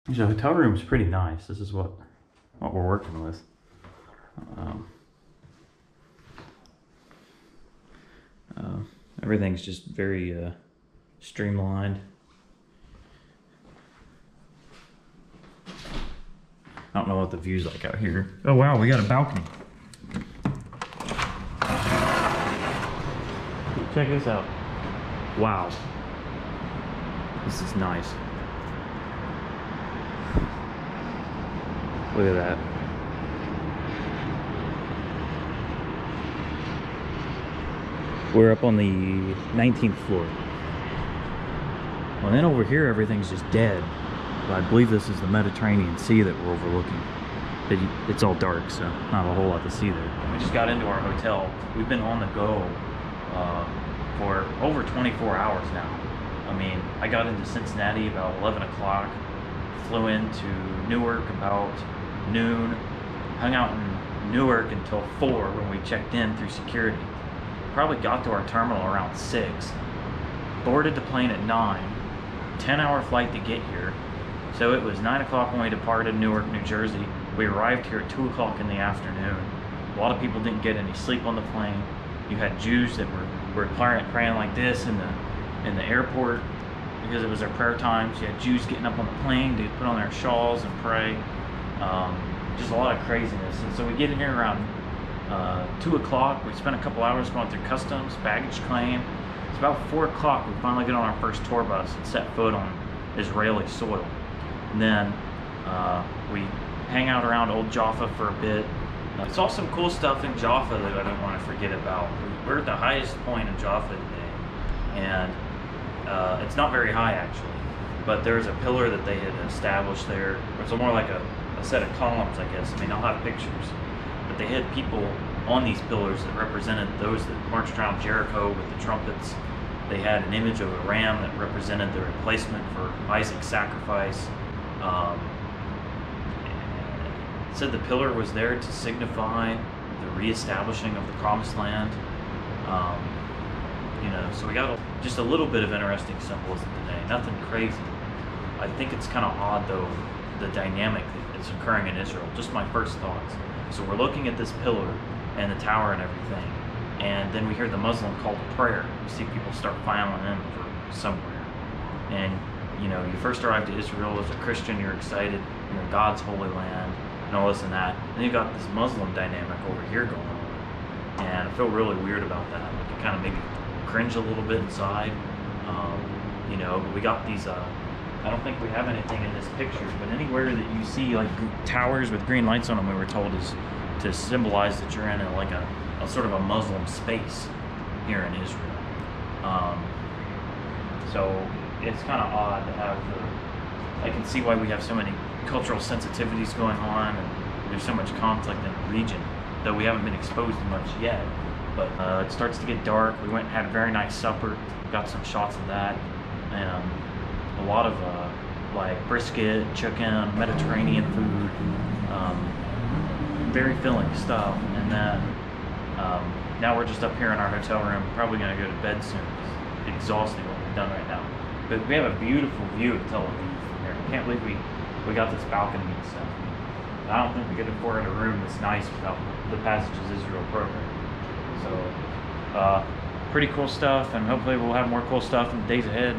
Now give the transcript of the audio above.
The hotel room is pretty nice. This is what we're working with. Um, Everything's just very streamlined. I don't know what the view's like out here. Oh wow, we got a balcony. Check this out. Wow. This is nice. Look at that. We're up on the 19th floor. Well, then over here, everything's just dead. But I believe this is the Mediterranean Sea that we're overlooking. It's all dark, so not a whole lot to see there. We just got into our hotel. We've been on the go for over 24 hours now. I mean, I got into Cincinnati about 11 o'clock, flew into Newark about noon, hung out in Newark until 4 when we checked in through security. Probably got to our terminal around 6, boarded the plane at 9, 10-hour flight to get here. So it was 9 o'clock when we departed Newark, New Jersey. We arrived here at 2 o'clock in the afternoon. A lot of people didn't get any sleep on the plane. You had Jews that were praying like this in the airport because it was their prayer times. You had Jews getting up on the plane to put on their shawls and pray. Just a lot of craziness. And so we get in here around 2 o'clock. We spent a couple hours going through customs, baggage claim. It's about 4 o'clock. We finally get on our first tour bus and set foot on Israeli soil. And then we hang out around Old Jaffa for a bit. I saw some cool stuff in Jaffa that I don't want to forget about. We're at the highest point in Jaffa today, and it's not very high actually, but there's a pillar that they had established there. It's more like a set of columns, I guess. I mean, I'll have pictures, but they had people on these pillars that represented those that marched around Jericho with the trumpets. They had an image of a ram that represented the replacement for Isaac's sacrifice. It said the pillar was there to signify the reestablishing of the promised land. So we got just a little bit of interesting symbolism today. Nothing crazy. I think it's kind of odd though, the dynamic that's occurring in Israel. Just my first thoughts. So we're looking at this pillar and the tower and everything, and then we hear the Muslim call to prayer. You see people start filing in for somewhere. And you first arrive to Israel as a Christian, you're excited, you're in God's holy land, and all this and that. And then you've got this Muslim dynamic over here going on. And I feel really weird about that. Like it kind of made me cringe a little bit inside. But we got these, I don't think we have anything in this picture, but anywhere that you see like towers with green lights on them, we were told is to symbolize that you're in a sort of a Muslim space here in Israel. So it's kind of odd to have I can see why we have so many cultural sensitivities going on, and there's so much conflict in the region, though we haven't been exposed to much yet. But it starts to get dark. We went and had a very nice supper, got some shots of that, and a lot of like brisket, chicken, Mediterranean food, very filling stuff. And then now we're just up here in our hotel room, probably going to go to bed soon. It's exhausting what we've done right now. But we have a beautiful view of Tel Aviv from here. I can't believe we got this balcony and stuff. I don't think we could afford a room that's nice without the Passages Israel program. So, pretty cool stuff, and hopefully we'll have more cool stuff in the days ahead.